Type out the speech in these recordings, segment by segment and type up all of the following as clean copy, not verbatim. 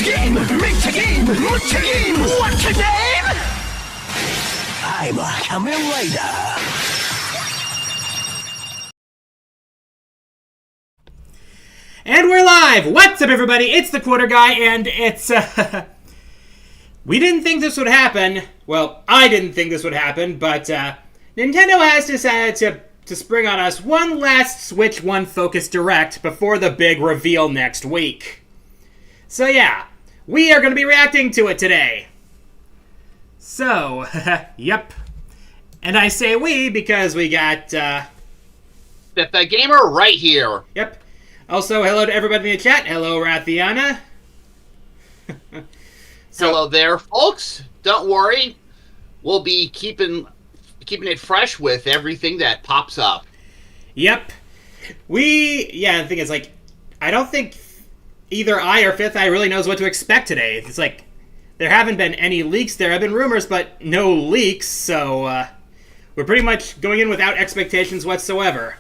game, make a game, what's a game, what's a name? I'm a Kamen Rider. And we're live! What's up, everybody? It's the Quarter Guy, and it's, we didn't think this would happen. Well, I didn't think this would happen, but, Nintendo has decided to spring on us one last Switch 1 Focus Direct before the big reveal next week. So, yeah, we are going to be reacting to it today. So, yep. And I say we because we got, The gamer right here. Yep. Also, hello to everybody in the chat. Hello, Rathiana. Hello there, folks. Don't worry. We'll be keeping it fresh with everything that pops up. Yep. The thing is, like, I don't think either I or Fifth Eye really knows what to expect today. It's like, there haven't been any leaks. There have been rumors, but no leaks, so, we're pretty much going in without expectations whatsoever.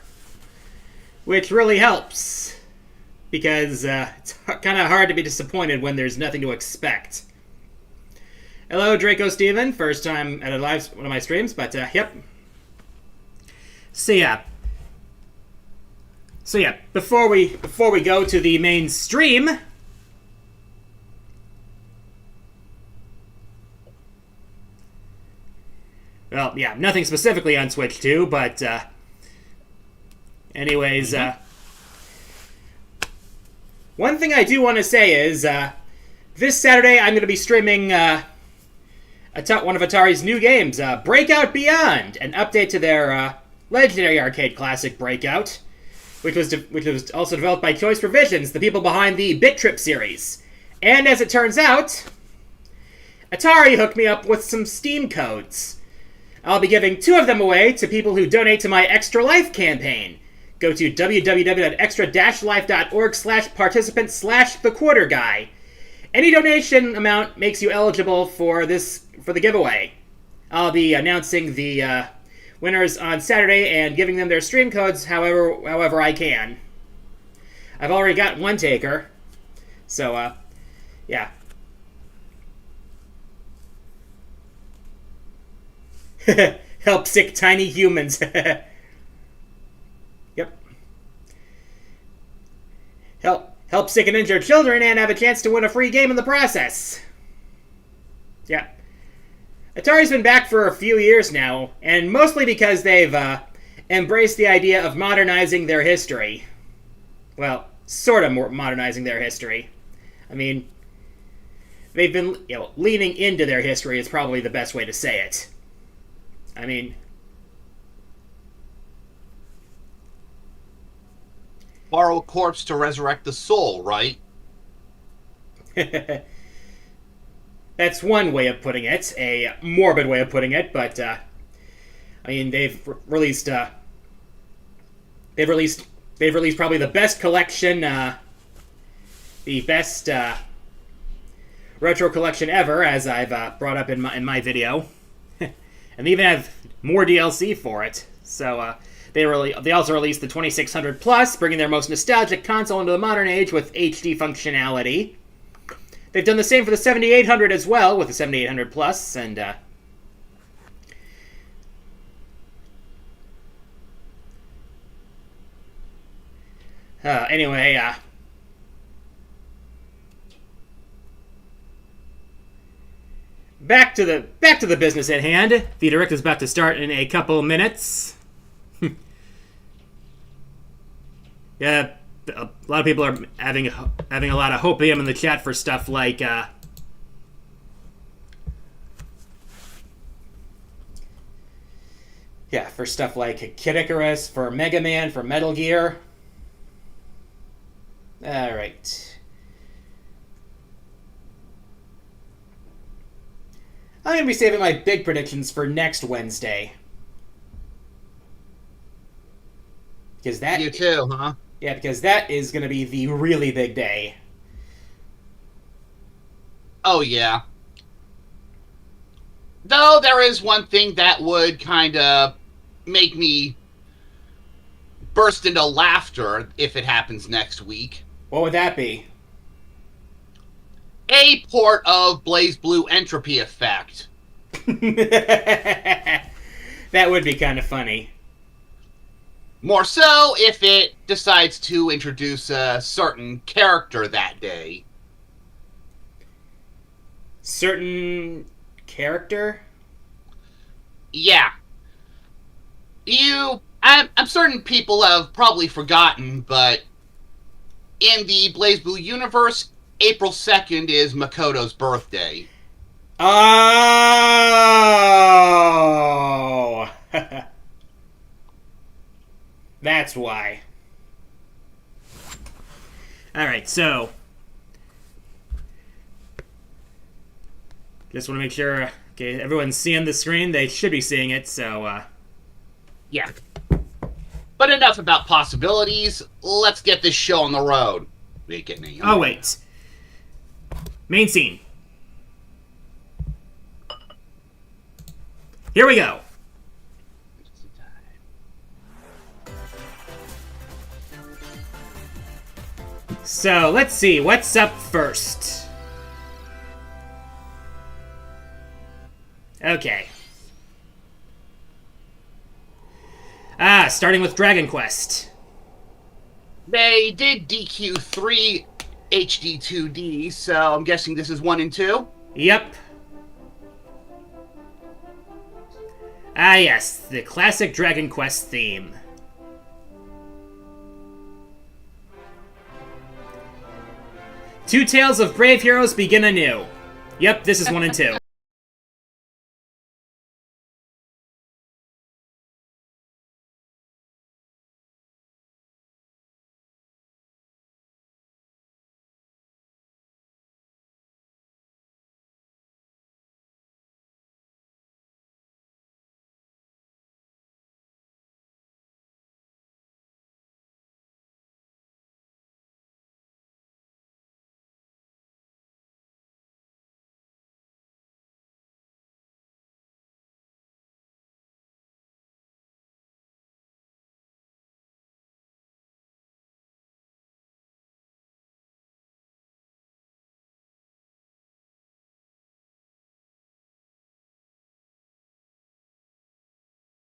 Which really helps. Because it's kind of hard to be disappointed when there's nothing to expect. Hello, Draco Steven. First time at one of my streams, but yep. So yeah, before we go to the main stream, well, yeah, nothing specifically on Switch 2, but anyways, one thing I do want to say is, this Saturday I'm going to be streaming one of Atari's new games, Breakout Beyond, an update to their legendary arcade classic Breakout, which was also developed by Choice Provisions, the people behind the Bit Trip series. And as it turns out, Atari hooked me up with some Steam codes. I'll be giving 2 of them away to people who donate to my Extra Life campaign. Go to www.extra-life.org/participant/thequarterguy. Any donation amount makes you eligible for the giveaway. I'll be announcing the winners on Saturday and giving them their stream codes however I can. I've already got one taker, so yeah. Help sick tiny humans. Help sick and injured children and have a chance to win a free game in the process. Yeah. Atari's been back for a few years now, and mostly because they've embraced the idea of modernizing their history. Well, sort of modernizing their history. I mean, they've been, leaning into their history is probably the best way to say it. I mean, borrow a corpse to resurrect the soul, right? That's one way of putting it, a morbid way of putting it, but I mean, they've released probably the best collection, the best retro collection ever, as I've brought up in my video, and they even have more DLC for it. So they also released the 2600 Plus, bringing their most nostalgic console into the modern age with HD functionality. They've done the same for the 7800 as well, with the 7800 Plus, and anyway, back to the business at hand. The direct is about to start in a couple minutes. Yeah, a lot of people are having a lot of hopium in the chat for stuff like for stuff like Kid Icarus, for Mega Man, for Metal Gear. All right. I'm going to be saving my big predictions for next Wednesday. Because that... You too, huh? Yeah, because that is going to be the really big day. Oh, yeah. Though there is one thing that would kind of make me burst into laughter if it happens next week. What would that be? a port of BlazBlue Entropy Effect. That would be kind of funny. More so if it decides to introduce a certain character that day. Certain character? Yeah. I'm certain people have probably forgotten, but in the BlazBlue universe, April 2nd is Makoto's birthday. Oh! That's why. Alright, so. Just want to make sure, okay, everyone's seeing the screen. They should be seeing it, so, Yeah. But enough about possibilities. Let's get this show on the road. Oh, wait. Main scene. Here we go. So, let's see. What's up first? Okay. Starting with Dragon Quest. They did DQ3 HD2D, so I'm guessing this is 1 and 2? Yep. Ah, yes. The classic Dragon Quest theme. Two tales of brave heroes begin anew. Yep, this is 1 and 2.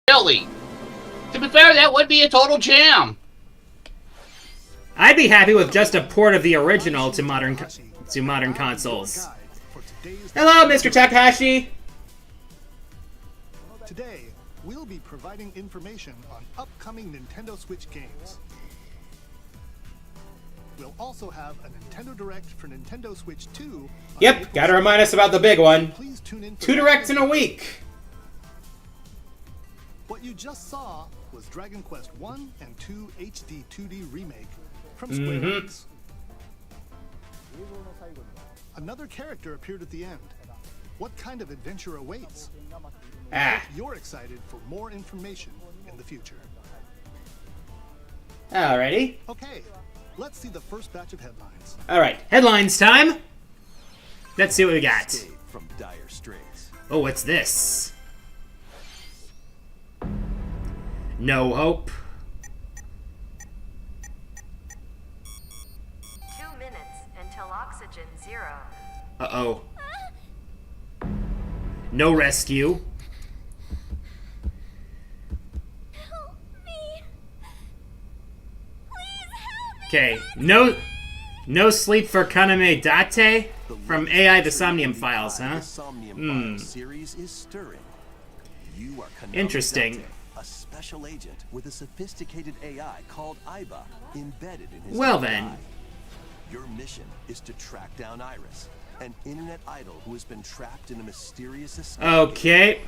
Really? To be fair, that would be a total jam. I'd be happy with just a port of the original to modern consoles. Hello, Mr. Takahashi! Today, we'll be providing information on upcoming Nintendo Switch games. We'll also have a Nintendo Direct for Nintendo Switch 2. Yep, gotta remind us about the big one. Please tune in for 2 directs in a week. What you just saw was Dragon Quest 1 and 2 HD 2D remake from Square Enix. Another character appeared at the end. What kind of adventure awaits? You're excited for more information in the future. Alrighty. Okay, let's see the first batch of headlines. Alright, headlines time. Let's see what we got. Escape from dire straits. Oh, what's this? No hope. 2 minutes until oxygen 0. Uh-oh. No rescue. Help me. Please help me. Okay, no sleep for Kaname Date from AI the Somnium Files, huh? The Somnium Files series is stirring. You are Kaname Interesting. Date, a special agent with a sophisticated AI called Aiba embedded in his Well own then. eye. Your mission is to track down Iris, an internet idol who has been trapped in a mysterious escape. Okay.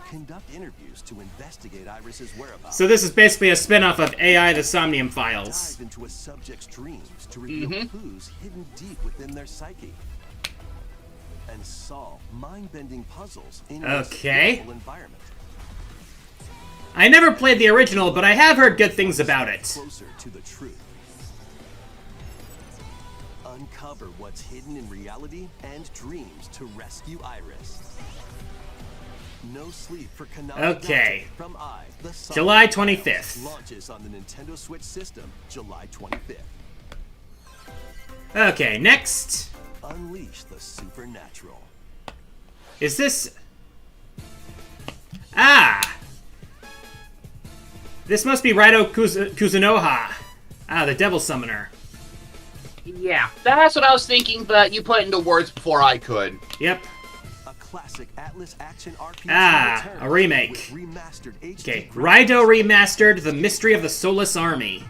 Conduct interviews to investigate Iris's whereabouts. So this is basically a spin-off of AI the Somnium Files. Dive into a subject's dreams to reveal clues hidden deep within their psyche. And solve mind-bending puzzles in a Okay. skillful environment. I never played the original, but I have heard good things about it. Closer to the truth. Uncover what's hidden in reality and dreams to rescue Iris. No sleep for Kaname Okay. Date from the Somnium July Files 25th. launches on the Nintendo Switch system July 25th. Okay, next. Unleash the supernatural. Is this... Ah! This must be Raito Kuzunoha. Ah, the Devil Summoner. Yeah, that's what I was thinking, but you put it into words before I could. Yep. A classic Atlas action RPG Ah, returns a remake. with remastered HD Okay, graphics. Raito Remastered, The Mystery of the Soulless Army.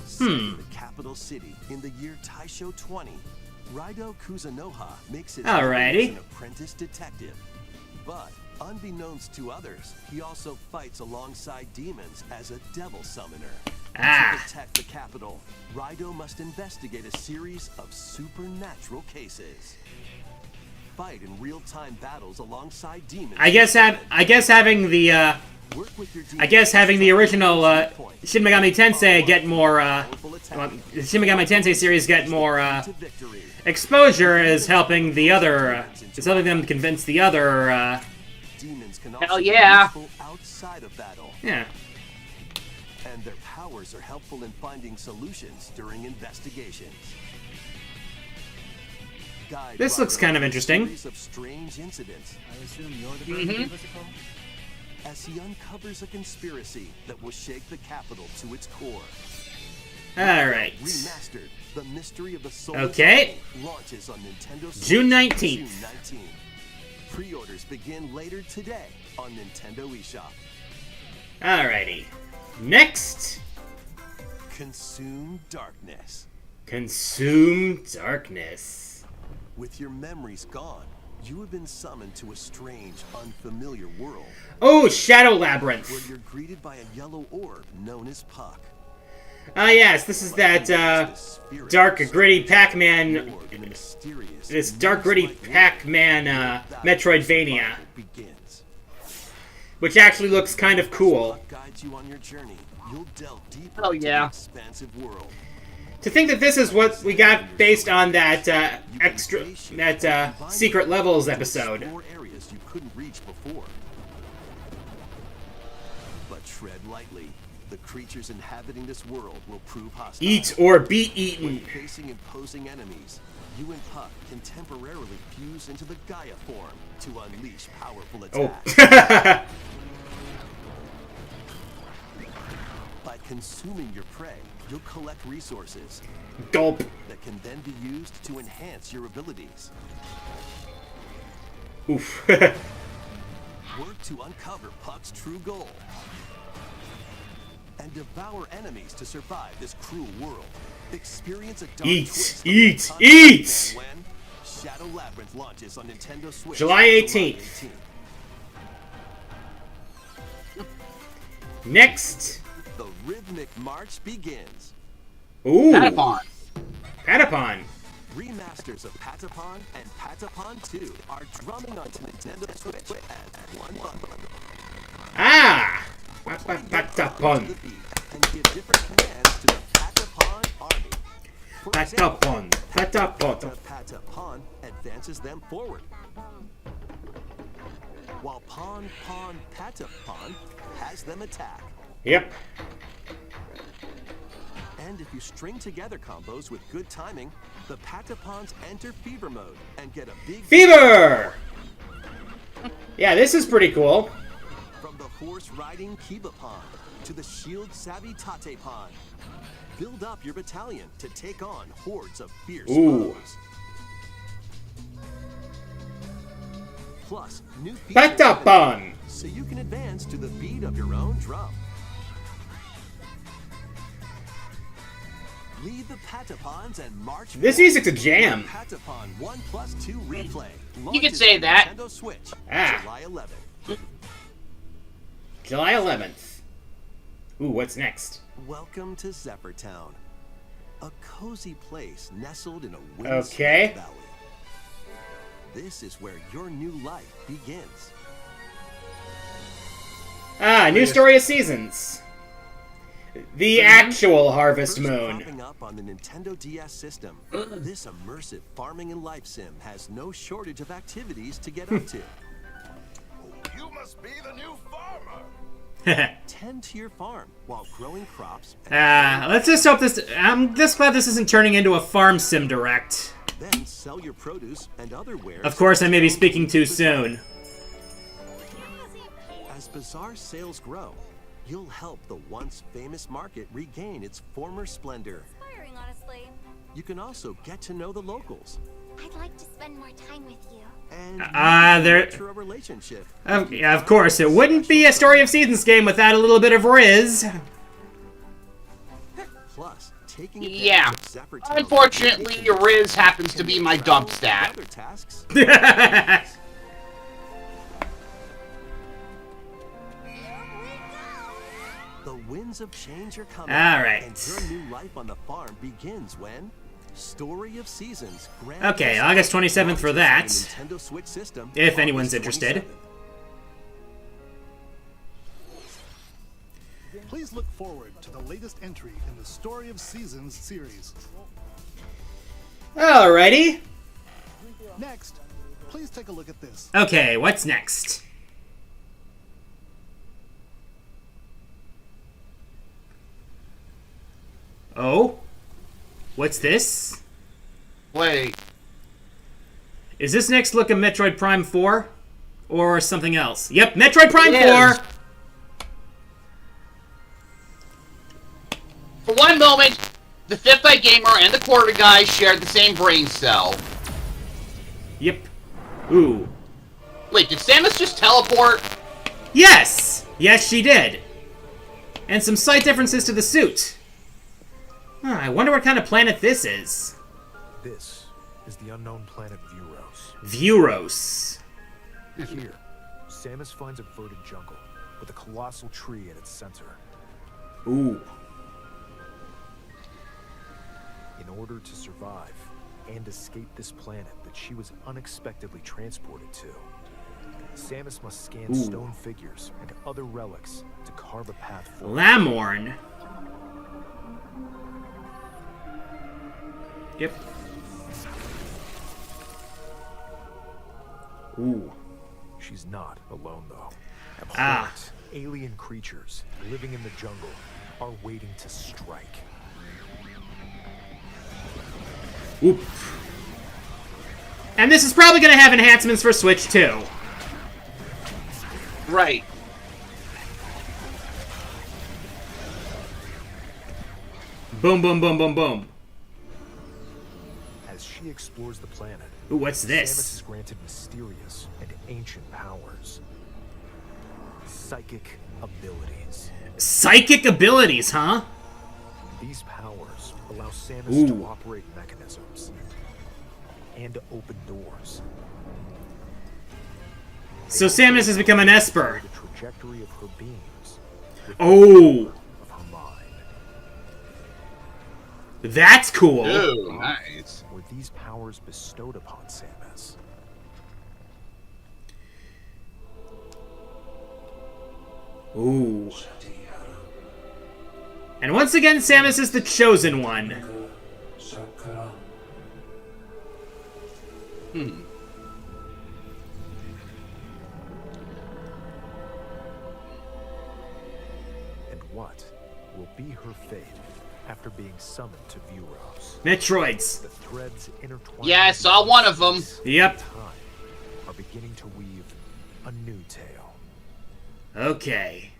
Set in the capital city in the year Taisho 20, Raito Kuzunoha makes his Alrighty. way as an apprentice detective. But unbeknownst to others, he also fights alongside demons as a devil summoner. Ah. To protect the capital, Raito must investigate a series of supernatural cases. Fight in real-time battles alongside demons. I guess having the Work with your having the original points. Shin Megami Tensei get more Powerful attack. Shin Megami Tensei series get more To victory. exposure is helping the other is helping them convince the other Demons can Hell also yeah. be useful outside of battle, yeah. and their powers are helpful in finding solutions during investigations. Guide This looks Raito kind of through a interesting. series of strange incidents I assume you're the bird who gave us a call? as he uncovers a conspiracy that will shake the capital to its core. All right. Remastered, The Mystery of the Soul Okay. launches on Nintendo Switch June 19th. June 19th. Pre-orders begin later today on Nintendo eShop. Alrighty. Next, Consume Darkness. Consume Darkness. With your memories gone, you have been summoned to a strange, unfamiliar world Oh, Shadow where Labyrinth. you're greeted by a yellow orb known as Puck. Ah, yes, this is that dark, gritty Pac-Man. More than a mysterious, This dark, gritty maze-like Pac-Man world. Metroidvania, Survival begins. which actually looks kind of cool. Puck guides you on your journey. You'll delve deeper Oh, into yeah. the expansive world. To think that this is what we got based on that Secret Levels episode. Explore areas you couldn't reach before. But tread lightly. The creatures inhabiting this world will prove hostile. Eat or be When eaten. facing imposing enemies, you and Puck can temporarily fuse into the Gaia form to unleash powerful Oh. attacks. By consuming your prey, you'll collect resources Gulp. that can then be used to enhance your abilities. Oof. Work to uncover Puck's true goal. And devour enemies to survive this cruel world. Experience a dark Eat, twist of eat, the concept eat! man when Shadow Labyrinth launches on Nintendo Switch July 18th. Next. The rhythmic march begins. Ooh. Patapon. Patapon. Remasters of Patapon and Patapon 2 are drumming onto Nintendo Switch as one bundle. Ah. To Patapon. the beat and give different commands to the Patapon army. For example, Patapon. Patapon. the Patapon advances them forward. While Patapon has them attack. Yep. And if you string together combos with good timing, the Patapons enter fever mode and get a big Fever. Yeah, this is pretty cool. from the horse-riding Kibapon to the shield-savvy Tatepon. Build up your battalion to take on hordes of fierce Ooh. foes. Plus, new features Patapon. so you can advance to the beat of your own drum. Lead the Patapons and march This forward. music's a jam. Patapon 1+2 replay. You could say that. Nintendo Switch, Ah. July 11th. July 11th. Ooh, what's next? Welcome to Zephyr Town, a cozy place nestled in a windswept Okay. valley. This is where your new life begins. Ah, new story of seasons. The actual Harvest First Moon. popping up on the Nintendo DS system, this immersive farming and life sim has no shortage of activities to get up to. You must be the new farmer. tend to your farm while growing crops. Let's just hope this... I'm just glad this isn't turning into a farm sim direct. Then sell your produce and other wares. Of course, I may be speaking too soon. As Bazaar sales grow, you'll help the once famous market regain its former splendor. Inspiring, honestly. You can also get to know the locals. I'd like to spend more time with you. And nurture a relationship. Yeah, of course, it wouldn't be a Story of Seasons game without a little bit of Riz. Plus, taking Yeah. advantage of Zapper Town's Unfortunately, Riz happens to be my dump stat. other tasks. The winds of change are coming. All right. And your new life on the farm begins when Story of Seasons. Okay, August 27th for that. Nintendo Switch system, If anyone's August interested. 27th. Please look forward to the latest entry in the Story of Seasons series. Alrighty. Next, please take a look at this. Okay, what's next? Oh? What's this? Wait. Is this next look at Metroid Prime 4? Or something else? Yep, Metroid Prime It 4! is. For one moment, the Fifth Eye Gamer and the Quarter Guy shared the same brain cell. Yep. Ooh. Wait, did Samus just teleport? Yes! Yes, she did. And some slight differences to the suit. Huh, I wonder what kind of planet this is. This is the unknown planet Vuros. Vuros. Here, Samus finds a verdant jungle with a colossal tree at its center. Ooh. In order to survive and escape this planet that she was unexpectedly transported to, Samus must scan Ooh. stone figures and other relics to carve a path forward. Lamorn. Yep. Ooh. She's not alone, though. Ah. Abhorrent alien creatures living in the jungle are waiting to strike. Oop. And this is probably going to have enhancements for Switch too. Right. Boom, boom, boom, boom, boom. As she explores the planet, Ooh, what's Samus this? is granted mysterious and ancient powers. Psychic abilities. Psychic abilities, huh? These powers allow Samus Ooh. to operate mechanisms and to open doors. So Samus has become an Esper. The trajectory of her beams with Oh, of her mind. that's cool. Ooh, nice. Were these powers bestowed upon Samus? Ooh. And once again, Samus is the chosen one. And what will be her fate after being summoned to Vuros? Metroids. The threads intertwined. Yeah, I saw one of them. Yep. Time are beginning to weave a new tale. Okay.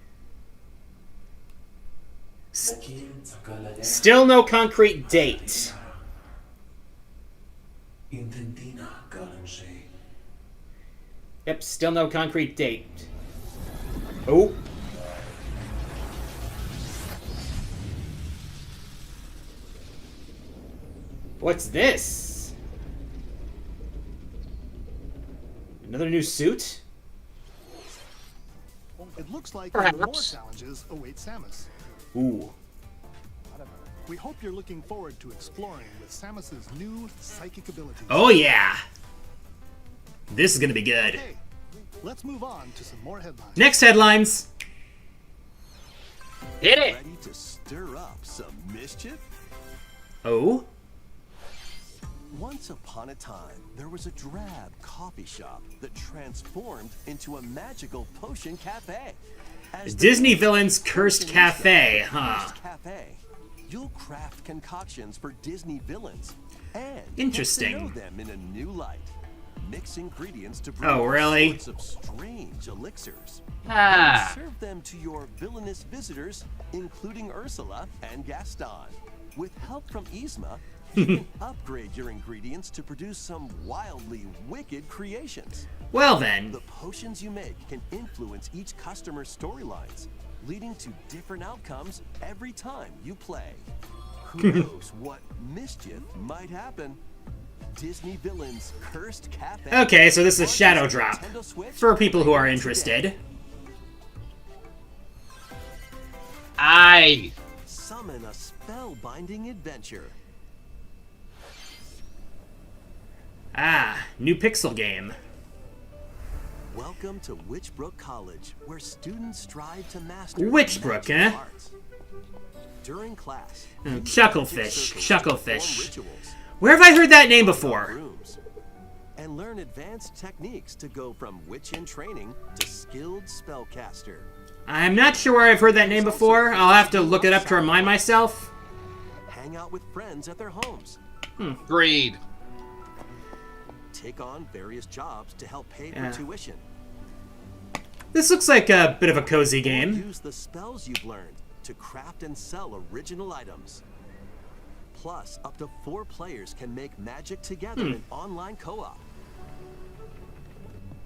Still no concrete date. Yep, still no concrete date. Oh. What's this? Another new suit? It looks like even more Perhaps. challenges await Samus. Ooh. We hope you're looking forward to exploring with Samus's new psychic abilities. Oh yeah. This is gonna be good. Okay, let's move on to some more headlines. Next headlines. Hit it. Ready to stir up some mischief? Oh. Once upon a time, there was a drab coffee shop that transformed into a magical potion cafe. As the Disney Villains Cursed Cafe, huh? Cursed Cafe, you'll craft concoctions for Disney villains and Interesting. get to know them in a new light. Mix ingredients to brew Oh, really? all sorts of strange elixirs. Ah. And serve them to your villainous visitors, including Ursula and Gaston. With help from Yzma, you can upgrade your ingredients to produce some wildly wicked creations. Well then. The potions you make can influence each customer's storylines, leading to different outcomes every time you play. Who knows what mischief might happen? Disney Villains Cursed Cafe. Okay, so this is Shadow Drop. Nintendo Switch For people who are today. interested. Aye. Summon a spellbinding adventure. Ah, new pixel game. Welcome to Witchbrook College, where students strive to master Witchbrook, magic eh? arts. During class, Chucklefish, magic circles Chucklefish. perform rituals, Where have I heard that name before? rooms, and learn advanced techniques to go from witch in training to skilled spellcaster. I'm not sure where I've heard that name before. I'll have to look it up to remind myself. Hang out with friends at their homes. Agreed. Take on various jobs to help pay Yeah. for tuition. This looks like a bit of a cozy game. Use the spells you've learned to craft and sell original items. Plus, up to 4 players can make magic together in online co-op.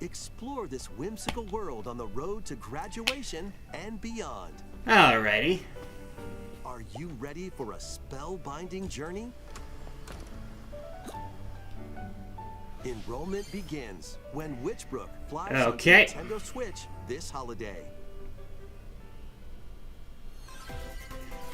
Explore this whimsical world on the road to graduation and beyond. Alrighty. Are you ready for a spellbinding journey? Enrollment begins when Witchbrook flies Okay. onto Nintendo Switch this holiday.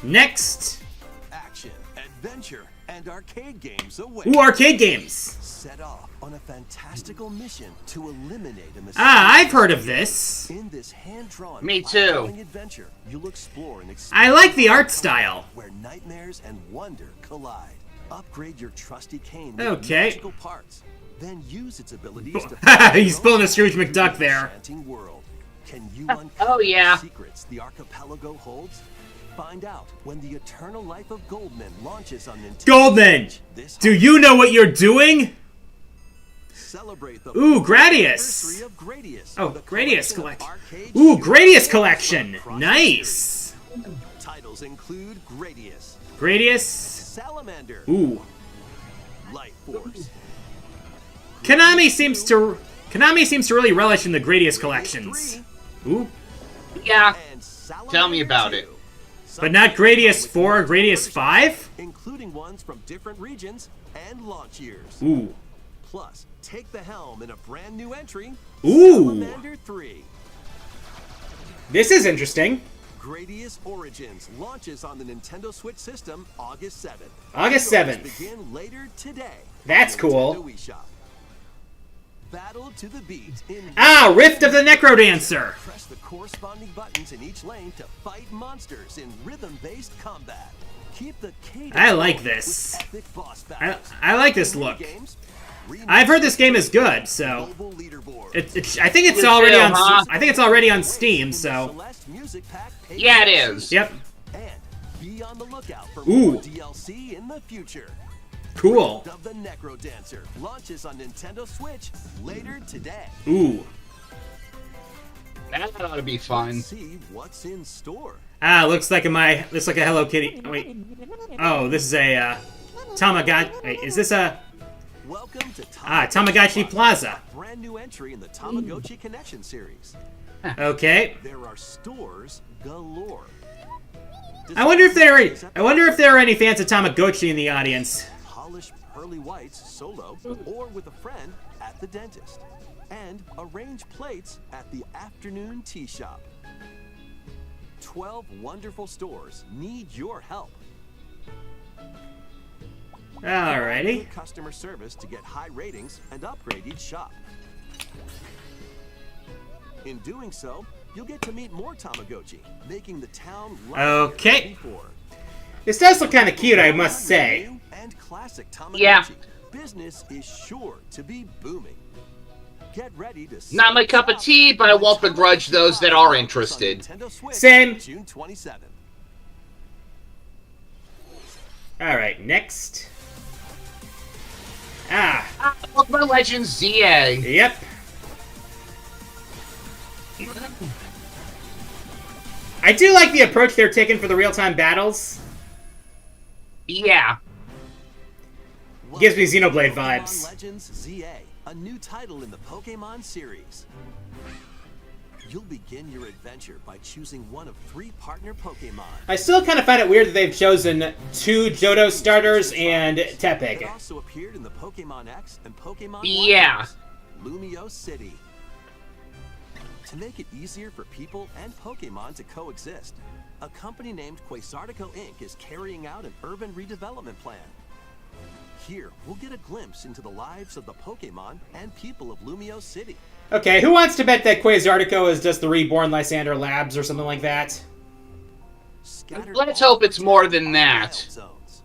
Next. Action, adventure, and arcade games await. Ooh, arcade games. Set off on a fantastical mission to eliminate a mysterious Ah, I've heard of this. In this hand-drawn Me too. platforming adventure, you'll explore and I like the art style. where nightmares and wonder collide. Upgrade your trusty cane with Okay. magical parts. Then use its abilities to He's pulling a Scrooge McDuck there. enchanting world. Can you uncover Oh, yeah. the secrets the archipelago holds? Find out when the Eternal Life of Goldman launches on Nintendo Goldman! Switch this Do you know what you're doing? Celebrate the Ooh, 40th Gradius. anniversary of Gradius. Oh, with a Gradius collection of collection. arcade Ooh, shooters Gradius collection. across the Nice. series. Titles include Gradius, Gradius. Salamander, Ooh. Light Force, Konami seems to really relish in the Gradius collections. 3, Ooh. Yeah. and Salamander Tell me about 2. it. But not Gradius 4, Gradius 5? Including ones from different regions and launch years. Ooh. Plus, take the helm in a brand new entry, Ooh. Salamander 3. This is interesting. Gradius Origins launches on the Nintendo Switch system August 7th. August Pre-orders 7th. Begin later today. That's on cool. Nintendo eShop. Battle to the beat in Ah, Rift of the NecroDancer. Press the corresponding buttons in each lane to fight monsters in rhythm-based combat. Keep the cadence I like going this. with epic boss battles. I like this look. Games, I've heard this game is good, so global leaderboard. I think it's You already too, on. huh? I think it's already on Steam. In the So Celeste Music Pack paid Yeah, it DLC. is. yep, And be on the lookout for Ooh. more DLC in the future. cool. Of the NecroDancer launches on Nintendo Switch later today. Ooh. That ought to be fun. See what's in store. Ah, looks like a Hello Kitty. Oh, wait. Oh, this is a Tamagotchi. Wait, is this a Welcome to Tamagotchi Plaza? brand new entry in the Tamagotchi Connection series. Okay. There are stores galore. I wonder if there are any fans of Tamagotchi in the audience. Polish pearly whites solo or with a friend at the dentist. And arrange plates at the afternoon tea shop. 12 wonderful stores need your help. Alrighty. Good customer service to get high ratings and upgrade each shop. In doing so, you'll get to meet more Tamagotchi, making the town livelier Okay. than before. This does look kind of cute, I must say. New and classic Tamagotchi. Yeah. business is sure to be booming. Get ready to Not my cup of tea, but I won't begrudge those that are interested. Nintendo Switch, Same. June 27th. Alright, next. Pokemon Legends ZA. Yep. I do like the approach they're taking for the real-time battles. Yeah. Gives me Xenoblade Pokemon vibes. Legends ZA, a new title in the Pokemon series. You'll begin your adventure by choosing one of 3 partner Pokemon. I still kind of find it weird that they've chosen 2 Johto starters and It Tepig. also appeared in the Pokemon X and Pokemon Yeah. Lumio City. To make it easier for people and Pokemon to coexist, a company named Quasartico Inc. is carrying out an urban redevelopment plan. Here, we'll get a glimpse into the lives of the Pokemon and people of Lumio City. Okay, who wants to bet that Quasartico is just the reborn Lysander Labs or something like that? Scattered Let's all hope it's more than that. wild zones.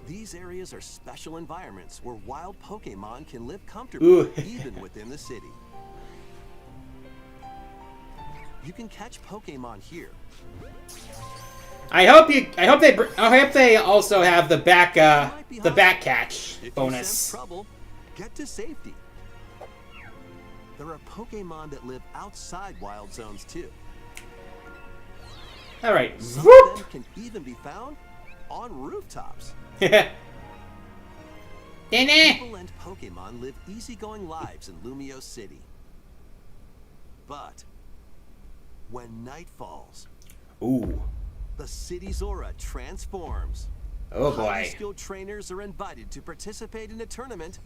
These areas are special environments where wild Pokemon can live comfortably, Ooh. even within the city. You can catch Pokemon here. I hope they also have the back catch If you sense bonus. trouble, get to safety. There are Pokemon that live outside wild zones too. All right, Some of whoop. them can even be found on rooftops. Dene. People and Pokemon live easygoing lives in Lumio City. But when night falls, Ooh. the city's aura transforms. Oh Highly boy. skilled trainers are invited to participate in a tournament,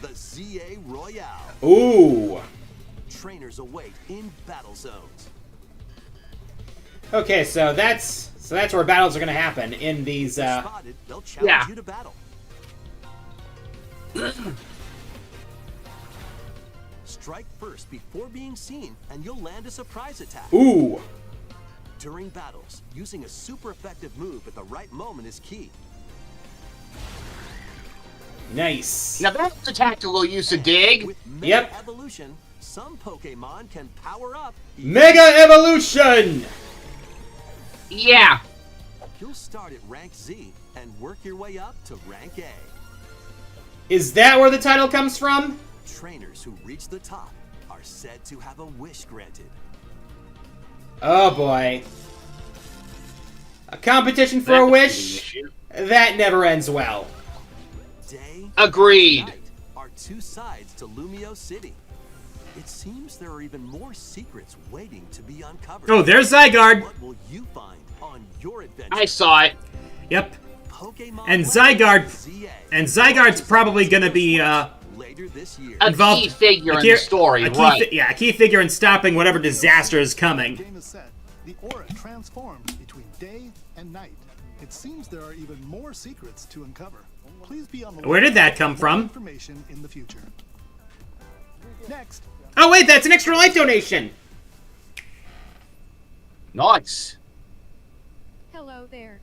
the ZA Royale. Ooh. Trainers await in battle zones. Okay, so that's where battles are gonna happen in these. If spotted, they'll challenge Yeah. you to battle. Strike first before being seen, and you'll land a surprise attack. Ooh. During battles, using a super effective move at the right moment is key. Nice. Now that's a tactical use of dig. With Mega Yep. Evolution, some Pokemon can power up. Mega Evolution. Yeah. You'll start at rank Z and work your way up to rank A. Is that where the title comes from? Trainers who reach the top are said to have a wish granted. Oh boy. A competition for a wish? That never ends well. Day Agreed. and night are 2 sides to Lumio City. It seems there are even more secrets waiting to be uncovered. Oh, there's Zygarde. What will you find on your adventure? I saw it. Yep. Pokemon And Legends Zygarde. ZA. And Zygarde's probably gonna be Later this year. A involved. key figure in key- the story, a key right? a key figure in stopping whatever disaster is The coming. game is set. The aura transforms between day and night. It seems there are even more secrets to uncover. Please be on the Where did that lookout come for from? more information in the future. Next, Oh wait, that's an extra life donation. Nice. Hello there.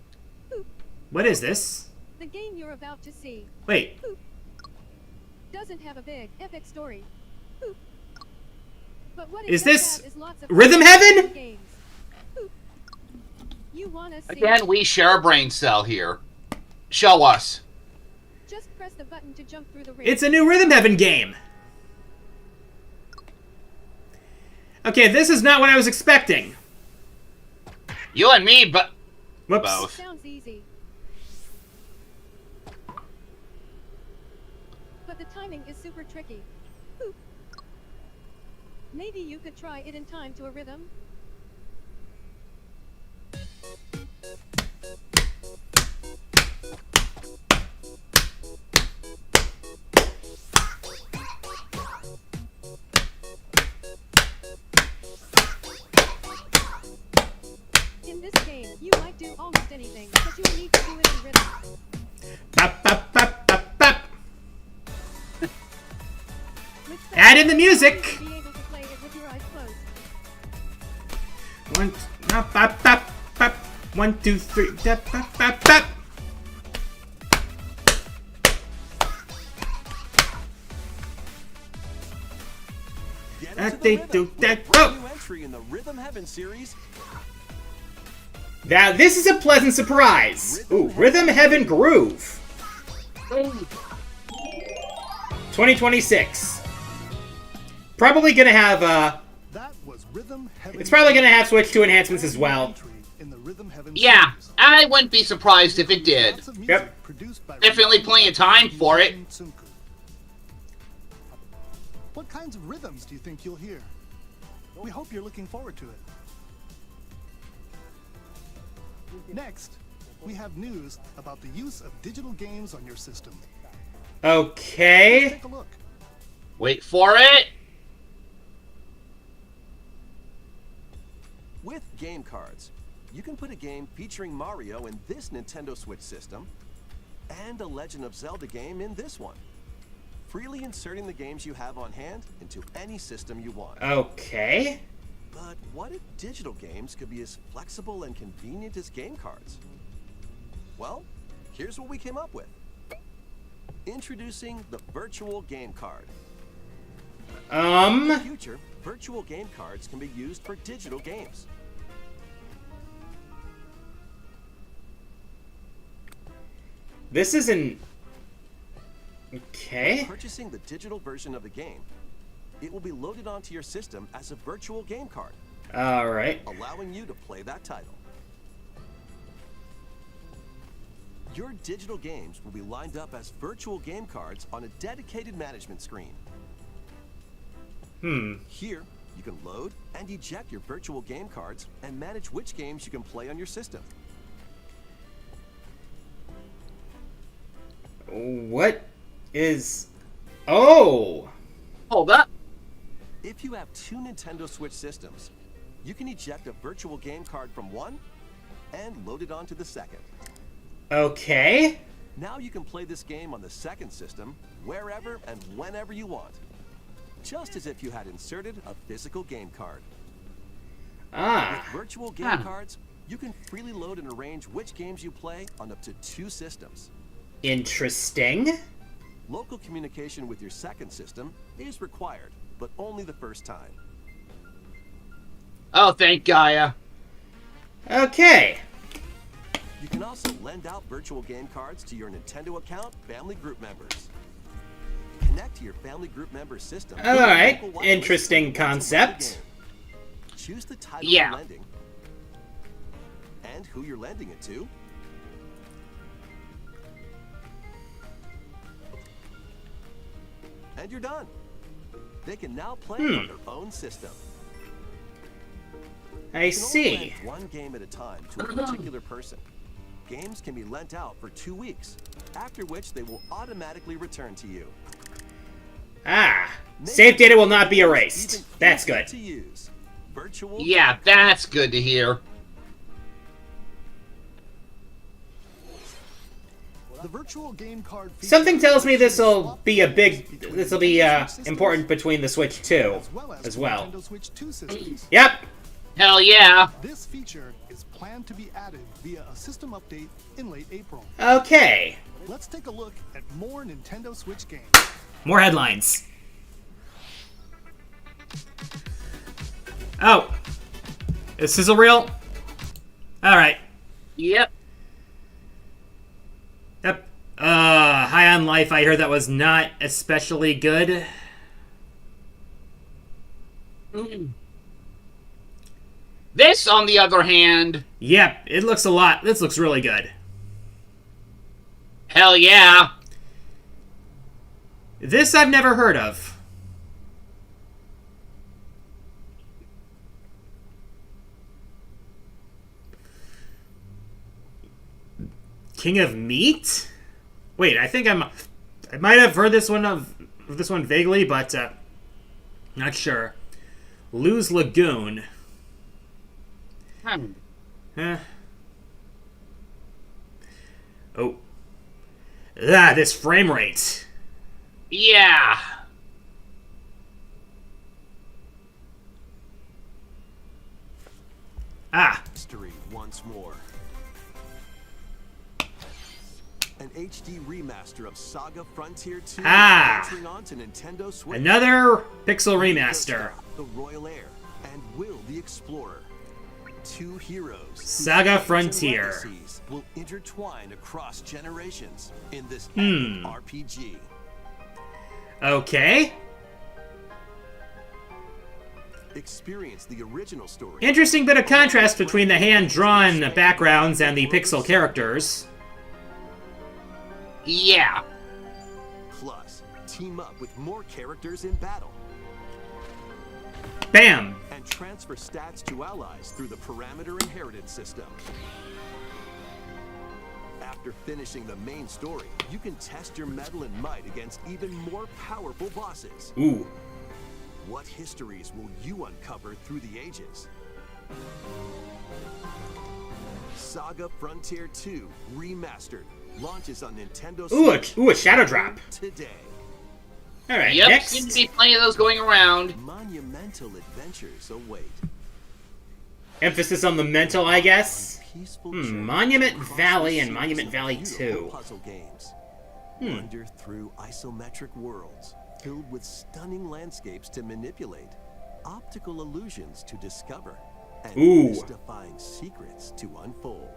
What is this? The game you're about to see Wait. doesn't have a big, epic story. But what Is it does this have is lots of Rhythm fun Heaven? games. You wanna see? Again, we share a brain cell here. Show us. Just press the button to jump through the ring. It's a new Rhythm Heaven game. Okay, this is not what I was expecting. You and me, but Whoops. both. Sounds easy. But the timing is super tricky. Maybe you could try it in time to a rhythm? In this game, you might do almost anything, but you need to do it in rhythm. Bop, bop, bop, bop, bop. With such Add in the music. you'll be able to play it with your eyes closed. One, bop, bop, bop, bop. 1, 2, 3. Bop, bop, bop, bop. Get That into they the rhythm do with that- a brand oh! new entry in the Rhythm Heaven series. Now, this is a pleasant surprise. Ooh, Rhythm Heaven Groove. 2026. Probably gonna have, That was Rhythm Heaven. it's probably gonna have Switch 2 enhancements as well. Entry in the Rhythm Heaven Yeah, series. I wouldn't be surprised if it did. Lots of music Yep. produced by Definitely Rhythm plenty of time for it. Sunku. What kinds of rhythms do you think you'll hear? We hope you're looking forward to it. Next, we have news about the use of digital games on your system. Okay. Take a look. Wait for it. With game cards, you can put a game featuring Mario in this Nintendo Switch system and a Legend of Zelda game in this one, freely inserting the games you have on hand into any system you want. Okay. But what if digital games could be as flexible and convenient as game cards? Well, here's what we came up with. Introducing the virtual game card. In the future, virtual game cards can be used for digital games. This is an... Okay. Purchasing the digital version of the game, it will be loaded onto your system as a virtual game card, Alright. allowing you to play that title. Your digital games will be lined up as virtual game cards on a dedicated management screen. Here, you can load and eject your virtual game cards and manage which games you can play on your system. What is... Oh! Hold up. If you have two Nintendo Switch systems, you can eject a virtual game card from one and load it onto the second. Okay. Now you can play this game on the second system wherever and whenever you want, just as if you had inserted a physical game card. With Ah. virtual game cards, you can freely load and arrange which games you play on up to two systems. Interesting. Local communication with your second system is required, but only the first time. Oh, thank Gaia. Okay. You can also lend out virtual game cards to your Nintendo account family group members. Connect to your family group member system. All right. Local wireless Interesting to play the concept. game. Choose the title Yeah. you're lending and who you're lending it to. And you're done. They can now play on their own system. I You can only see. lend one game at a time to a particular person. Games can be lent out for 2 weeks, after which they will automatically return to you. Ah. Save data will not be erased. Even That's easier good. to use. Virtual Yeah, that's good to hear. The virtual game card feature Something tells me this'll swap be a games big... between This'll be, Nintendo Switch systems important between the Switch 2 as for well. Nintendo Switch 2 systems. Yep. Hell yeah. This feature is planned to be added via a system update in late April. Okay. Let's take a look at more Nintendo Switch games. More headlines. Oh. Is sizzle reel? Alright. Yep. Yep. High on Life, I heard that was not especially good. This, on the other hand, Yep, it looks a lot. This looks really good. hell yeah. This I've never heard of. King of Meat? Wait, I think I might have heard this one vaguely, but not sure. Lose Lagoon. Huh. Oh. Ah, this frame rate. Yeah. Ah. history once more. An HD remaster of Saga Frontier 2 Ah. entering onto Nintendo Switch. Another pixel remaster. The Royal Heir and Will the Explorer. Two heroes whose Saga fates and Frontier. legacies will intertwine across generations in this epic RPG. Okay. Experience the original story. Interesting bit of contrast between the hand-drawn backgrounds and the pixel characters. Yeah. Plus, team up with more characters in battle Bam! and transfer stats to allies through the parameter inheritance system. After finishing the main story, you can test your mettle and might against even more powerful bosses. Ooh. What histories will you uncover through the ages? Saga Frontier 2 Remastered launches on Nintendo Switch Ooh, a shadow drop. today. Alright, Yep, next. seems to be plenty of those going around. Monumental adventures await. Emphasis on the mental, I guess. Peaceful journey Monument across Valley the and series Monument of Valley beautiful 2. Puzzle games. Wander through isometric worlds filled with stunning landscapes to manipulate, optical illusions to discover, and Ooh. mystifying secrets to unfold.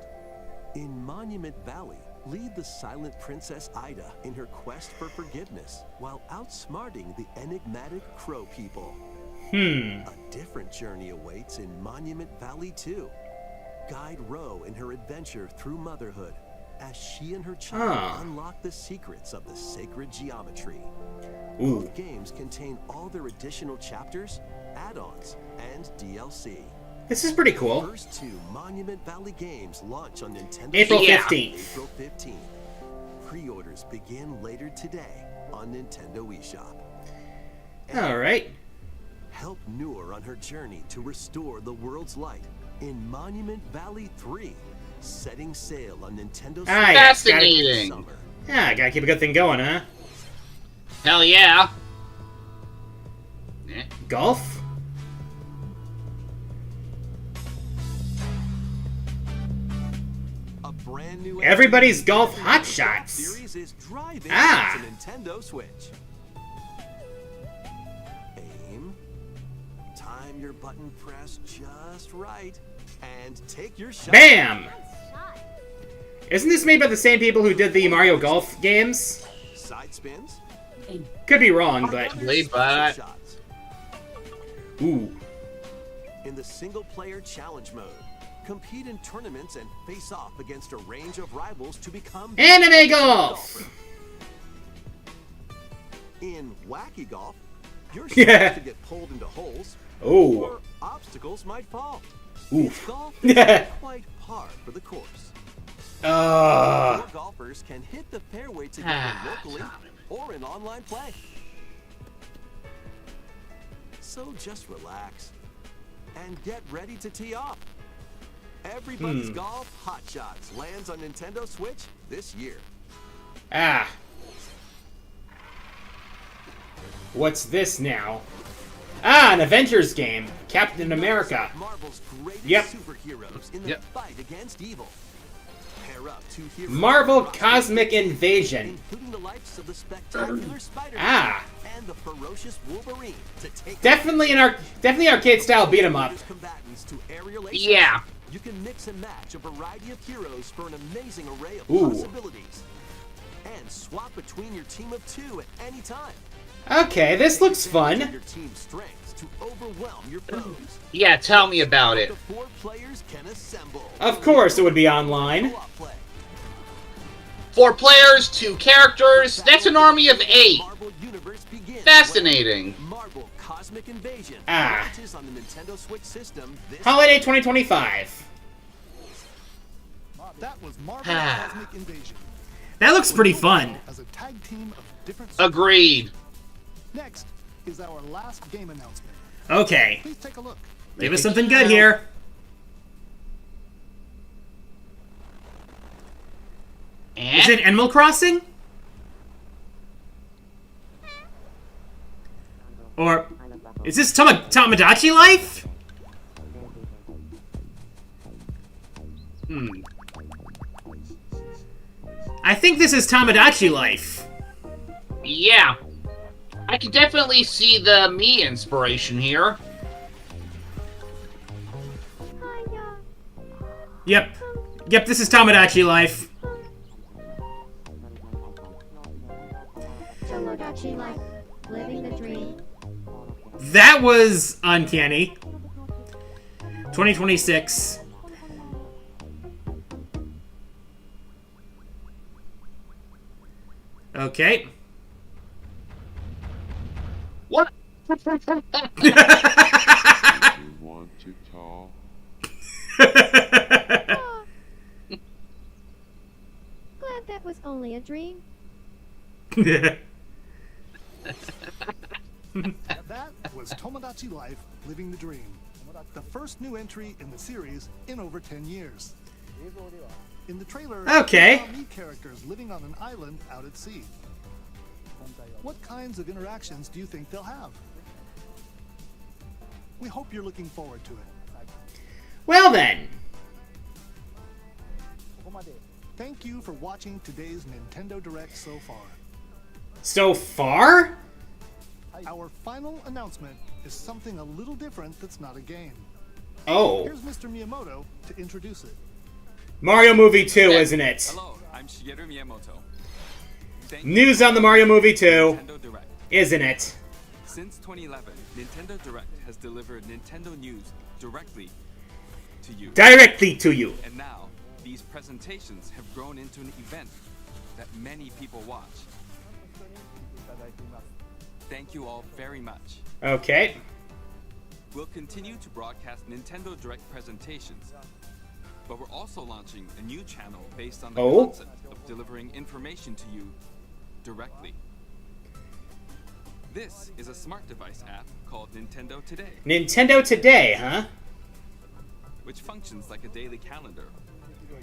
In Monument Valley, lead the silent Princess Ida in her quest for forgiveness while outsmarting the enigmatic Crow people. A different journey awaits in Monument Valley 2. Guide Ro in her adventure through motherhood as she and her child unlock the secrets of the sacred geometry. Ooh. Both games contain all their additional chapters, add-ons, and DLC. This is pretty cool. First two Monument Valley games launch on Nintendo April Switch 15th. April 15th. Pre-orders begin later today on Nintendo eShop. Alright. Help Noor on her journey to restore the world's light in Monument Valley 3, setting sail on Nintendo Switch Ah, yeah, Fascinating. this summer. Yeah, gotta keep a good thing going, huh? Hell yeah. Golf? A brand new Everybody's Golf Hot Shots. series is driving Ah. to Nintendo Switch. Aim, time your button press just right, and take your shot. Bam! Nice shot. Isn't this made by the same people who did the Mario Golf games? Side spins. Could be wrong, but... Played by- Shots. Ooh. In the single-player challenge mode, compete in tournaments and face off against a range of rivals to become the Anime best golf! golfer. In Wacky Golf, your Yeah. shots to get pulled into holes, Ooh. or obstacles might fall. Oof. Golf is not quite par for the course. More golfers can hit the fairway together locally or in online play. So just relax and get ready to tee off. Everybody's Golf Hot Shots lands on Nintendo Switch this year. Ah. What's this now? Ah, an Avengers game. Captain America. Marvel's greatest Yep. superheroes in the Yep. fight against evil. Pair up two heroes Marvel across the Cosmic universe, Invasion. including the likes of the spectacular Spider-Man Ah. and the ferocious Wolverine to take Definitely arcade style beat 'em up. combatants to aerial aces. Yeah. You can mix and match a variety of heroes for an amazing array of Ooh. possibilities. And swap between your team of two at any time. Okay, this looks Use fun. your team's strengths to overwhelm your foes. Yeah, tell me about it. The four players can assemble. Of course it would be online. Co-op play. 4 players, 2 characters. That's an army of 8. Marvel Universe begins Fascinating. when Marvel Cosmic Invasion Ah. launches on the Nintendo Switch system this Holiday 2025. That was Marvel Cosmic Invasion. That looks pretty fun. As a tag team of different Agreed. Next is our last game announcement. Okay. Please take a look. Give us something good here. Is it Animal Crossing? Or is this Tomodachi Life? I think this is Tomodachi Life. Yeah. I can definitely see the me inspiration here. Yep. Yep, this is Tomodachi Life. Tomodachi Life, living the dream. That was uncanny. 2026. Okay. What? You want to talk? Glad that was only a dream. That was Tomodachi Life, Living the Dream. The first new entry in the series in over 10 years. In the trailer, Okay. we saw meet characters living on an island out at sea. What kinds of interactions do you think they'll have? We hope you're looking forward to it. Well then. Thank you for watching today's Nintendo Direct so far. So far? Our final announcement is something a little different that's not a game. Oh. Here's Mr. Miyamoto to introduce it. Mario Movie 2, isn't it? Hello, I'm Shigeru Miyamoto. News on the Mario Movie 2, Nintendo Direct. isn't it? Since 2011, Nintendo Direct has delivered Nintendo news directly to you. Directly to you. And now, these presentations have grown into an event that many people watch. Thank you all very much. Okay. We'll continue to broadcast Nintendo Direct presentations, but we're also launching a new channel based on the concept of delivering information to you directly. This is a smart device app called Nintendo Today, Nintendo Today, huh? which functions like a daily calendar.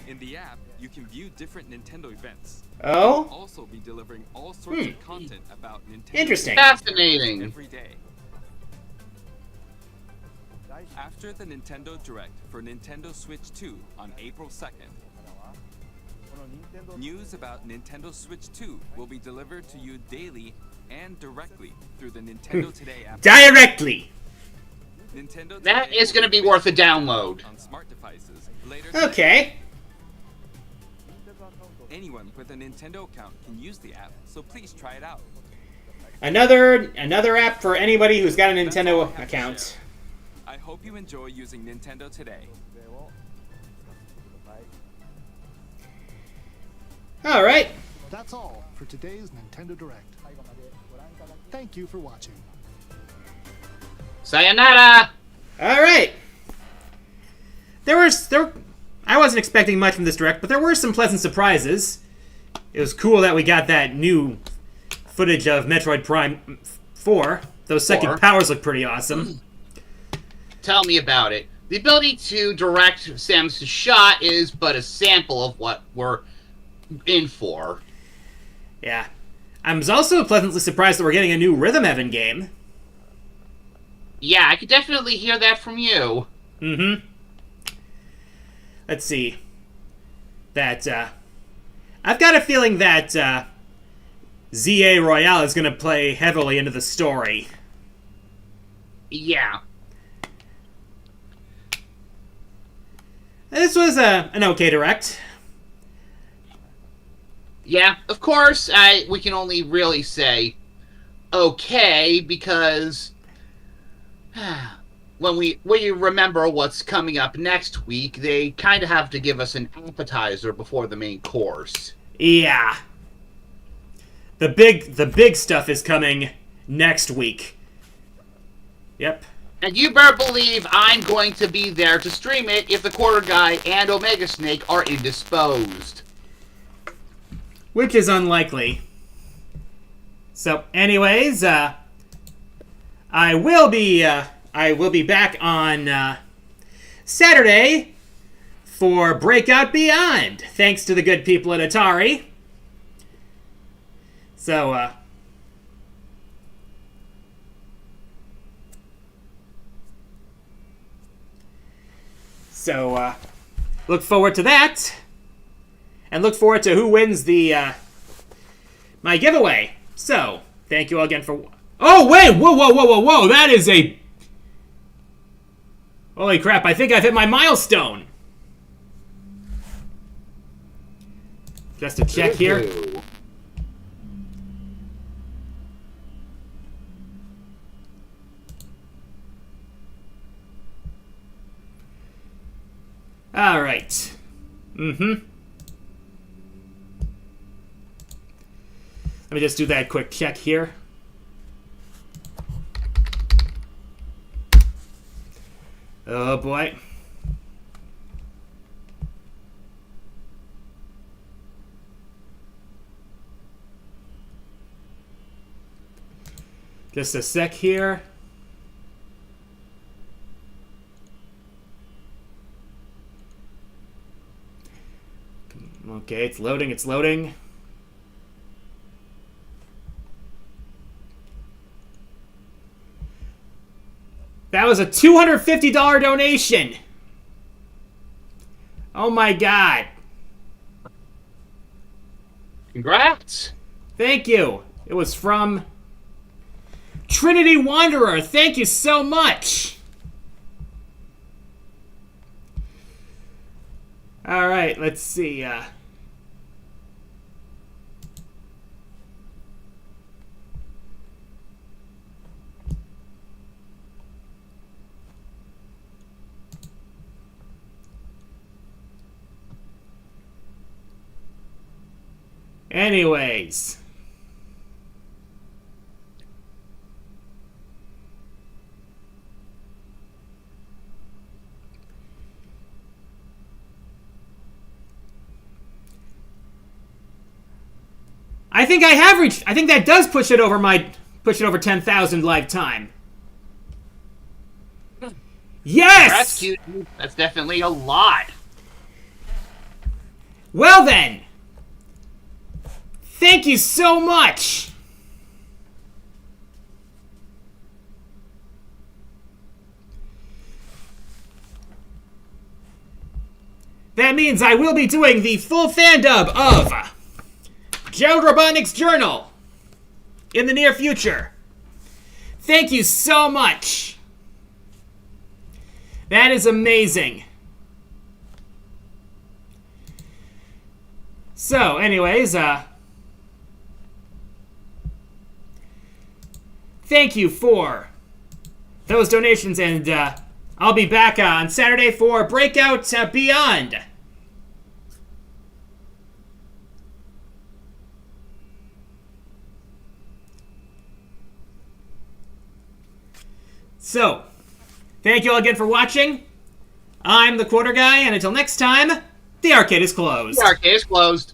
In the app, you can view different Nintendo events. Oh? We'll also be delivering all sorts of content about Nintendo Interesting. Fascinating. every day. After the Nintendo Direct for Nintendo Switch 2 on April 2nd, news about Nintendo Switch 2 will be delivered to you daily and directly through the Nintendo Today app. Directly. Nintendo That Today is will going to be be worth a download. on smart devices later today. Okay. Anyone with a Nintendo account can use the app, so please try it out. Another app for anybody who's got a That's all I Nintendo have to account. share. I hope you enjoy using Nintendo Today. All right. That's all for today's Nintendo Direct. Thank you for watching. Sayonara! All right. I wasn't expecting much from this direct, but there were some pleasant surprises. It was cool that we got that new footage of Metroid Prime 4. Those second powers look pretty awesome. Tell me about it. The ability to direct Samus's shot is but a sample of what we're in for. Yeah. I was also pleasantly surprised that we're getting a new Rhythm Heaven game. Yeah, I could definitely hear that from you. Mm-hmm. Let's see. I've got a feeling that ZA Royale is going to play heavily into the story. Yeah. This was an okay direct. Yeah, of course, we can only really say okay because when we remember what's coming up next week, they kind of have to give us an appetizer before the main course. Yeah. The big stuff is coming next week. Yep. And you better believe I'm going to be there to stream it if the Quarter Guy and Omega Snake are indisposed. Which is unlikely. So, anyways, I will be back on Saturday for Breakout Beyond, thanks to the good people at Atari. So, look forward to that. and look forward to who wins the my giveaway. So, thank you all again for... Oh, wait! Whoa! That is a... Holy crap, I think I've hit my milestone. Just to check here. All right. Let me just do that quick check here. Oh boy. Just a sec here. Okay, it's loading, it's loading. That was a $250 donation. Oh my god. Congrats. Thank you. It was from Trinity Wanderer. Thank you so much. All right, let's see. Anyways. I think I have reached... I think that does push it over 10,000 lifetime. Yes! That's cute. That's definitely a lot. Well then. Thank you so much. That means I will be doing the full fan dub of Gerald Robotnik's Journal in the near future. Thank you so much. That is amazing. So, anyways, thank you for those donations, and I'll be back on Saturday for Breakout Beyond. So, thank you all again for watching. I'm the Quarter Guy, and until next time, the arcade is closed. The arcade is closed.